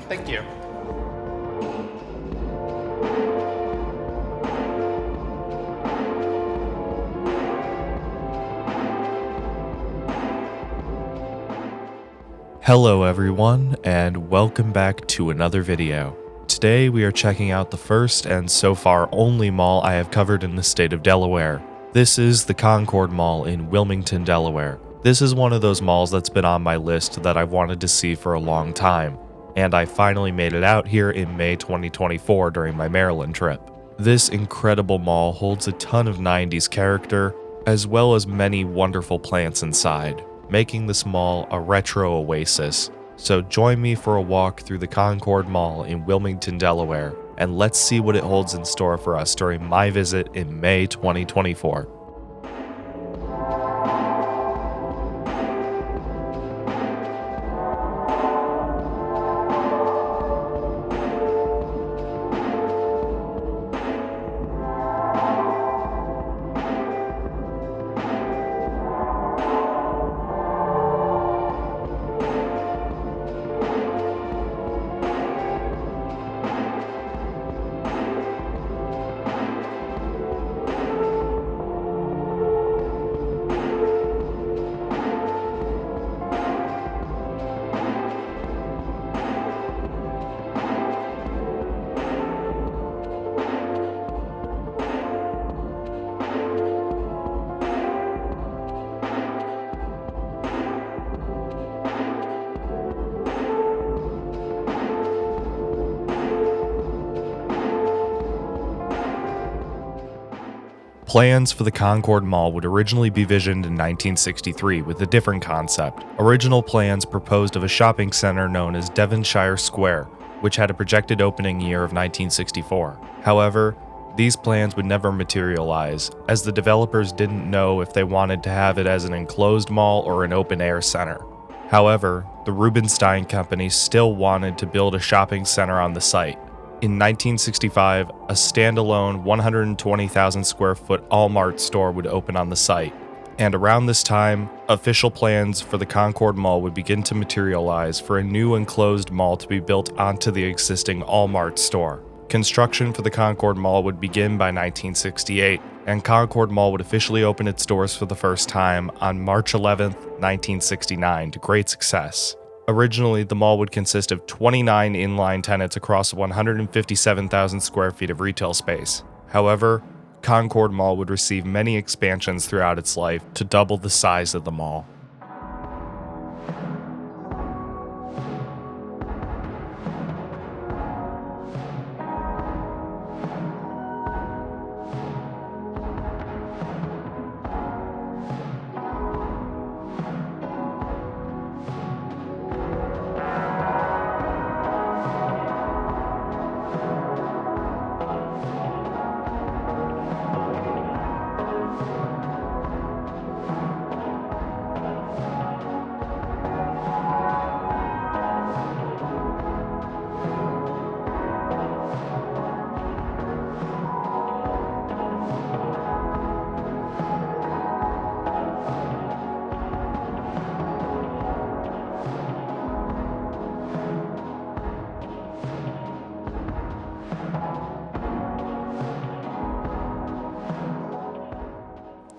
Thank you. Hello everyone, and welcome back to another video. Today we are checking out the first and so far only mall I have covered in the state of Delaware. This is the Concord Mall in Wilmington, Delaware. This is one of those malls that's been on my list that I've wanted to see for a long time, and I finally made it out here in May 2024 during my Maryland trip. This incredible mall holds a ton of 90s character, as well as many wonderful plants inside, making this mall a retro oasis. So join me for a walk through the Concord Mall in Wilmington, Delaware, and let's see what it holds in store for us during my visit in May 2024. Plans for the Concord Mall would originally be visioned in 1963 with a different concept. Original plans proposed of a shopping center known as Devonshire Square, which had a projected opening year of 1964. However, these plans would never materialize, as the developers didn't know if they wanted to have it as an enclosed mall or an open-air center. However, the Rubenstein Company still wanted to build a shopping center on the site. In 1965, a standalone 120,000 square foot All-Mart store would open on the site, and around this time, official plans for the Concord Mall would begin to materialize for a new enclosed mall to be built onto the existing All-Mart store. Construction for the Concord Mall would begin by 1968, and Concord Mall would officially open its doors for the first time on March 11, 1969, to great success. Originally, the mall would consist of 29 inline tenants across 157,000 square feet of retail space. However, Concord Mall would receive many expansions throughout its life to double the size of the mall.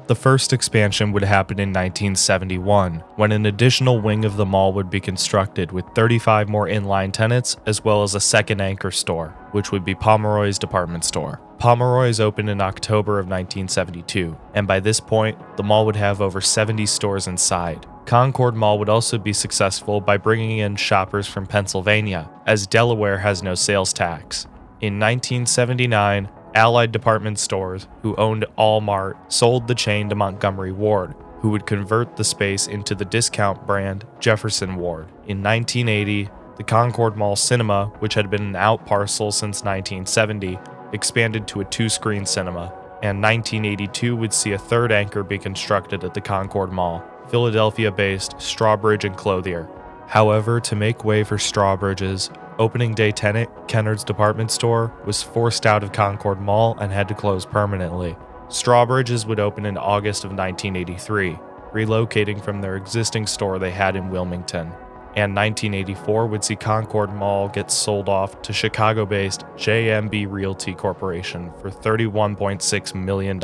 The first expansion would happen in 1971, when an additional wing of the mall would be constructed with 35 more inline tenants, as well as a second anchor store, which would be Pomeroy's department store. Pomeroy's opened in October of 1972, and by this point, the mall would have over 70 stores inside. Concord Mall would also be successful by bringing in shoppers from Pennsylvania, as Delaware has no sales tax. In 1979, Allied Department Stores, who owned All-Mart, sold the chain to Montgomery Ward, who would convert the space into the discount brand Jefferson Ward. In 1980, the Concord Mall Cinema, which had been an out parcel since 1970, expanded to a two-screen cinema, and 1982 would see a third anchor be constructed at the Concord Mall, Philadelphia-based Strawbridge and Clothier. However, to make way for Strawbridge's opening day tenant, Kennard's department store, was forced out of Concord Mall and had to close permanently. Strawbridge's would open in August of 1983, relocating from their existing store they had in Wilmington. And 1984 would see Concord Mall get sold off to Chicago-based JMB Realty Corporation for $31.6 million.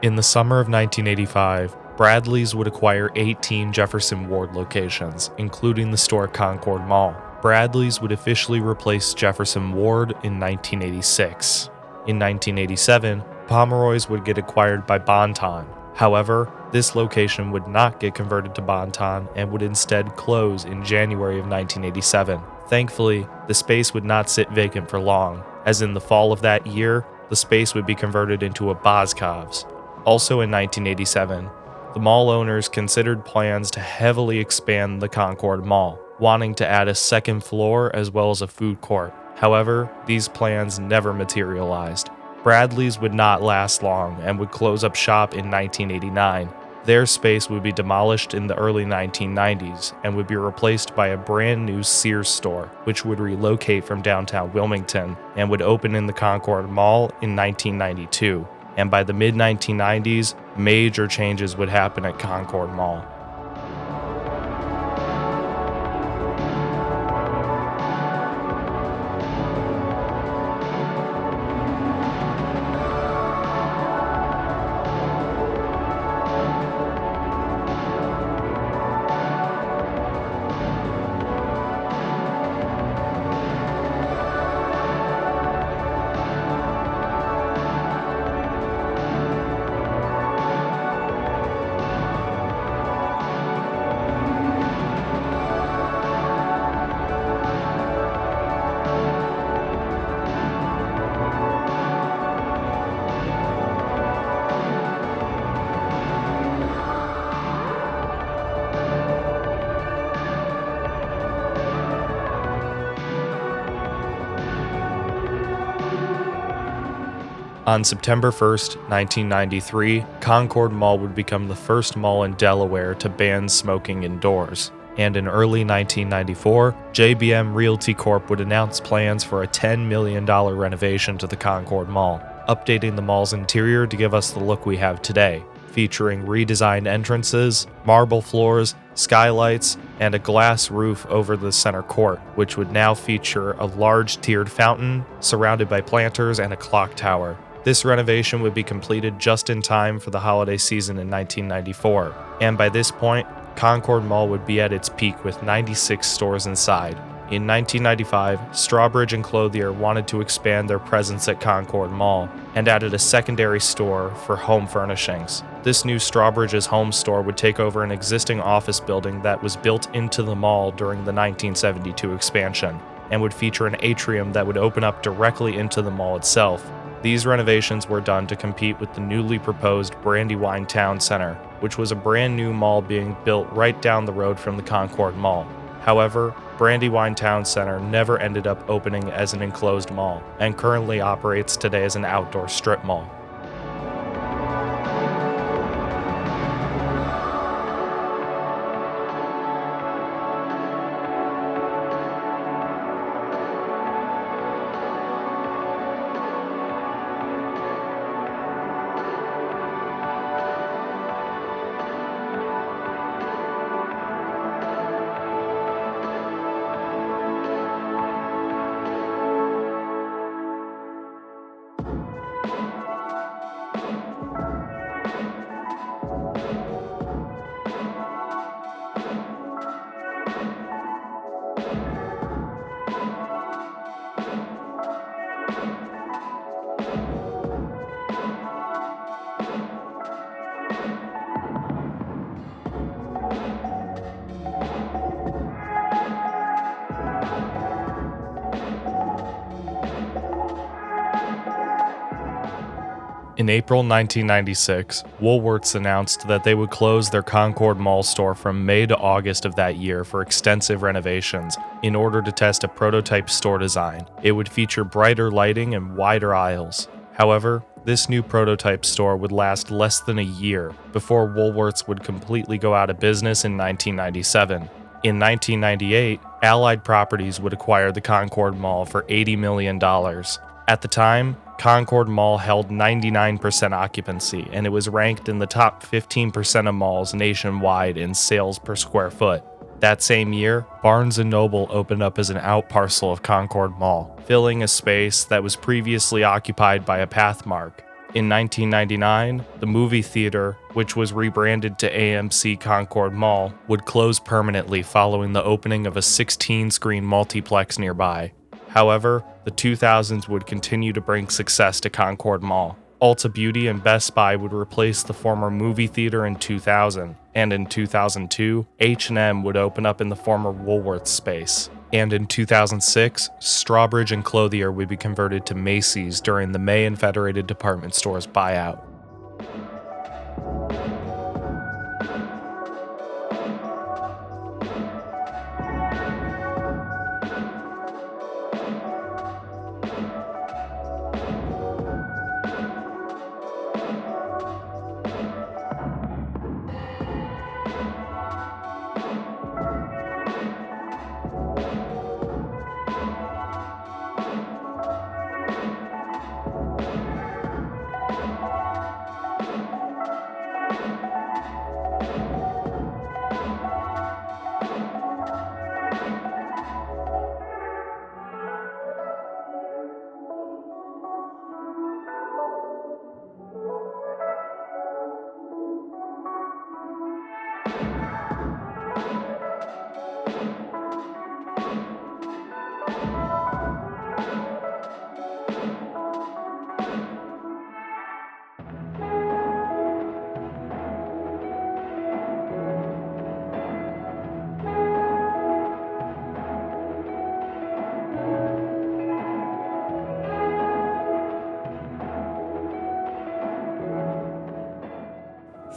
In the summer of 1985, Bradley's would acquire 18 Jefferson Ward locations, including the store at Concord Mall. Bradley's would officially replace Jefferson Ward in 1986. In 1987, Pomeroy's would get acquired by Bon-Ton. However, this location would not get converted to Bon-Ton and would instead close in January of 1987. Thankfully, the space would not sit vacant for long, as in the fall of that year, the space would be converted into a Boscov's. Also in 1987, the mall owners considered plans to heavily expand the Concord Mall, wanting to add a second floor as well as a food court. However, these plans never materialized. Bradley's would not last long and would close up shop in 1989. Their space would be demolished in the early 1990s and would be replaced by a brand new Sears store, which would relocate from downtown Wilmington and would open in the Concord Mall in 1992. And by the mid-1990s, major changes would happen at Concord Mall. On September 1st, 1993, Concord Mall would become the first mall in Delaware to ban smoking indoors. And in early 1994, JBM Realty Corp would announce plans for a $10 million renovation to the Concord Mall, updating the mall's interior to give us the look we have today, featuring redesigned entrances, marble floors, skylights, and a glass roof over the center court, which would now feature a large tiered fountain surrounded by planters and a clock tower. This renovation would be completed just in time for the holiday season in 1994, and by this point, Concord Mall would be at its peak with 96 stores inside. In 1995, Strawbridge and Clothier wanted to expand their presence at Concord Mall and added a secondary store for home furnishings. This new Strawbridge's home store would take over an existing office building that was built into the mall during the 1972 expansion and would feature an atrium that would open up directly into the mall itself. These renovations were done to compete with the newly proposed Brandywine Town Center, which was a brand new mall being built right down the road from the Concord Mall. However, Brandywine Town Center never ended up opening as an enclosed mall, and currently operates today as an outdoor strip mall. In April 1996, Woolwarts announced that they would close their Concord Mall store from May to August of that year for extensive renovations in order to test a prototype store design. It would feature brighter lighting and wider aisles. However, this new prototype store would last less than a year before Woolworths would completely go out of business in 1997. In 1998, Allied Properties would acquire the Concord Mall for $80 million. At the time, Concord Mall held 99% occupancy, and it was ranked in the top 15% of malls nationwide in sales per square foot. That same year, Barnes & Noble opened up as an outparcel of Concord Mall, filling a space that was previously occupied by a Pathmark. In 1999, the movie theater, which was rebranded to AMC Concord Mall, would close permanently following the opening of a 16-screen multiplex nearby. However, the 2000s would continue to bring success to Concord Mall. Ulta Beauty and Best Buy would replace the former movie theater in 2000, and in 2002, H&M would open up in the former Woolworths space. And in 2006, Strawbridge and Clothier would be converted to Macy's during the May and Federated Department Stores buyout.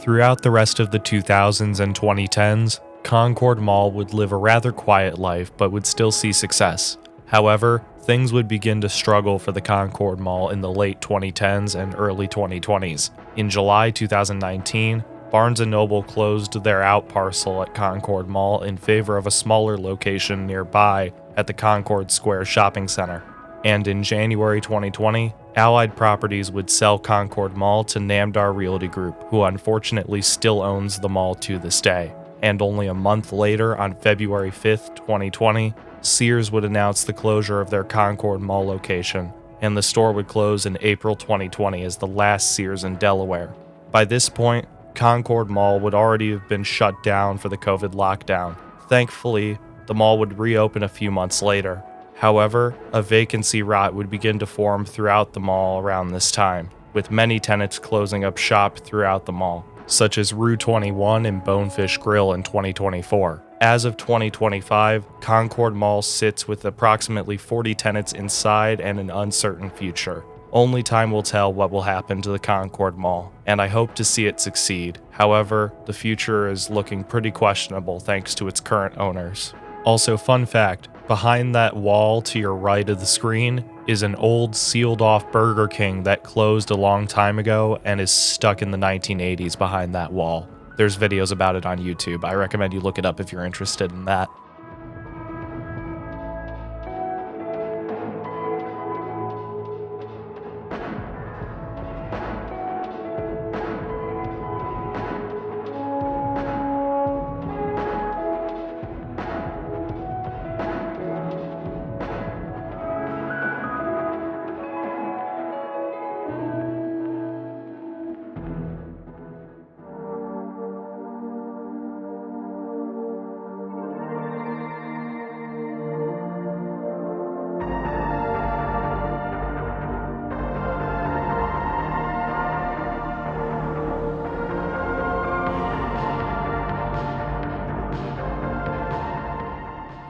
Throughout the rest of the 2000s and 2010s, Concord Mall would live a rather quiet life but would still see success. However, things would begin to struggle for the Concord Mall in the late 2010s and early 2020s. In July 2019, Barnes & Noble closed their outparcel at Concord Mall in favor of a smaller location nearby at the Concord Square Shopping Center. And in January 2020, Allied Properties would sell Concord Mall to Namdar Realty Group, who unfortunately still owns the mall to this day. And only a month later, on February 5th, 2020, Sears would announce the closure of their Concord Mall location, and the store would close in April 2020 as the last Sears in Delaware. By this point, Concord Mall would already have been shut down for the COVID lockdown. Thankfully, the mall would reopen a few months later. However, a vacancy rot would begin to form throughout the mall around this time, with many tenants closing up shop throughout the mall, such as Rue 21 and Bonefish Grill in 2024. As of 2025, Concord Mall sits with approximately 40 tenants inside and an uncertain future. Only time will tell what will happen to the Concord Mall, and I hope to see it succeed. However, the future is looking pretty questionable thanks to its current owners. Also, fun fact, behind that wall to your right of the screen is an old sealed-off Burger King that closed a long time ago and is stuck in the 1980s behind that wall. There's videos about it on YouTube. I recommend you look it up if you're interested in that.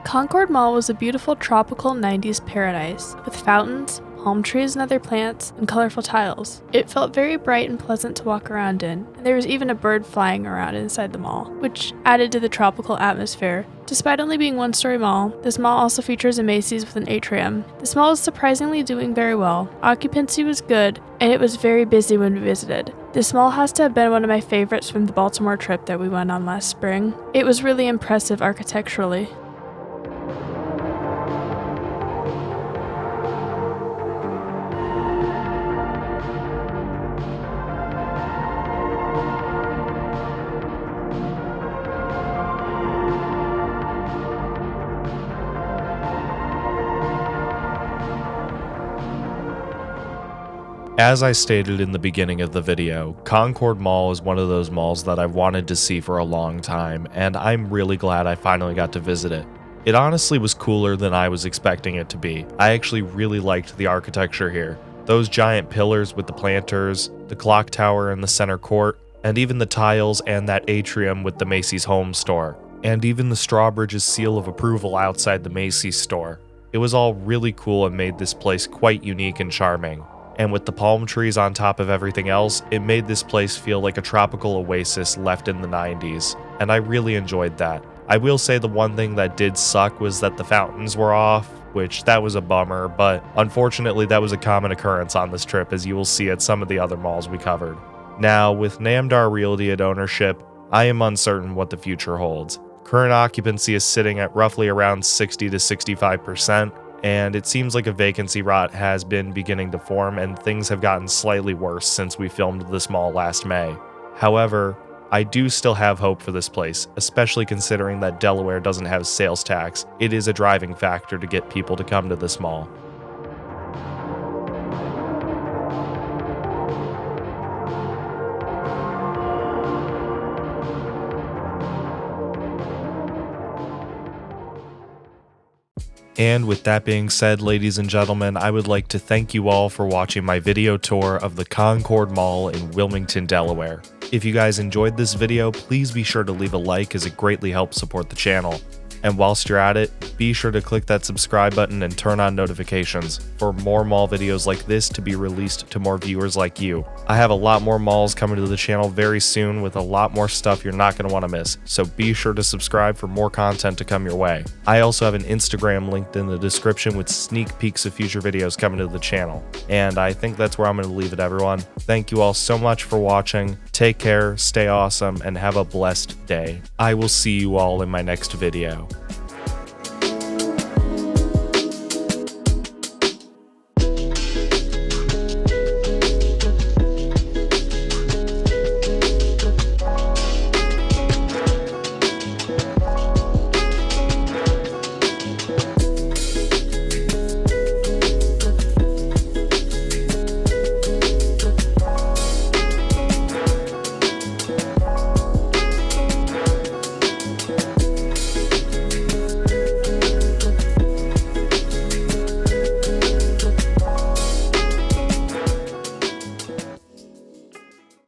Concord Mall was a beautiful tropical 90s paradise with fountains, palm trees and other plants, and colorful tiles. It felt very bright and pleasant to walk around in, and there was even a bird flying around inside the mall, which added to the tropical atmosphere. Despite only being one-story mall, this mall also features a Macy's with an atrium. This mall is surprisingly doing very well. Occupancy was good, and it was very busy when we visited. This mall has to have been one of my favorites from the Baltimore trip that we went on last spring. It was really impressive architecturally. As I stated in the beginning of the video, Concord Mall is one of those malls that I've wanted to see for a long time, and I'm really glad I finally got to visit it. It honestly was cooler than I was expecting it to be. I actually really liked the architecture here. Those giant pillars with the planters, the clock tower in the center court, and even the tiles and that atrium with the Macy's home store, and even the Strawbridge's seal of approval outside the Macy's store. It was all really cool and made this place quite unique and charming. And with the palm trees on top of everything else, it made this place feel like a tropical oasis left in the 90s, and I really enjoyed that. I will say the one thing that did suck was that the fountains were off, which that was a bummer, but unfortunately that was a common occurrence on this trip, as you will see at some of the other malls we covered. Now, with Namdar Realty at ownership, I am uncertain what the future holds. Current occupancy is sitting at roughly around 60 to 65%, and it seems like a vacancy rot has been beginning to form, and things have gotten slightly worse since we filmed this mall last May. However, I do still have hope for this place, especially considering that Delaware doesn't have sales tax. It is a driving factor to get people to come to this mall. And with that being said, ladies and gentlemen, I would like to thank you all for watching my video tour of the Concord Mall in Wilmington, Delaware. If you guys enjoyed this video, please be sure to leave a like, as it greatly helps support the channel. And whilst you're at it, be sure to click that subscribe button and turn on notifications for more mall videos like this to be released to more viewers like you. I have a lot more malls coming to the channel very soon with a lot more stuff you're not going to want to miss, so be sure to subscribe for more content to come your way. I also have an Instagram linked in the description with sneak peeks of future videos coming to the channel. And I think that's where I'm going to leave it, everyone. Thank you all so much for watching. Take care, stay awesome, and have a blessed day. I will see you all in my next video.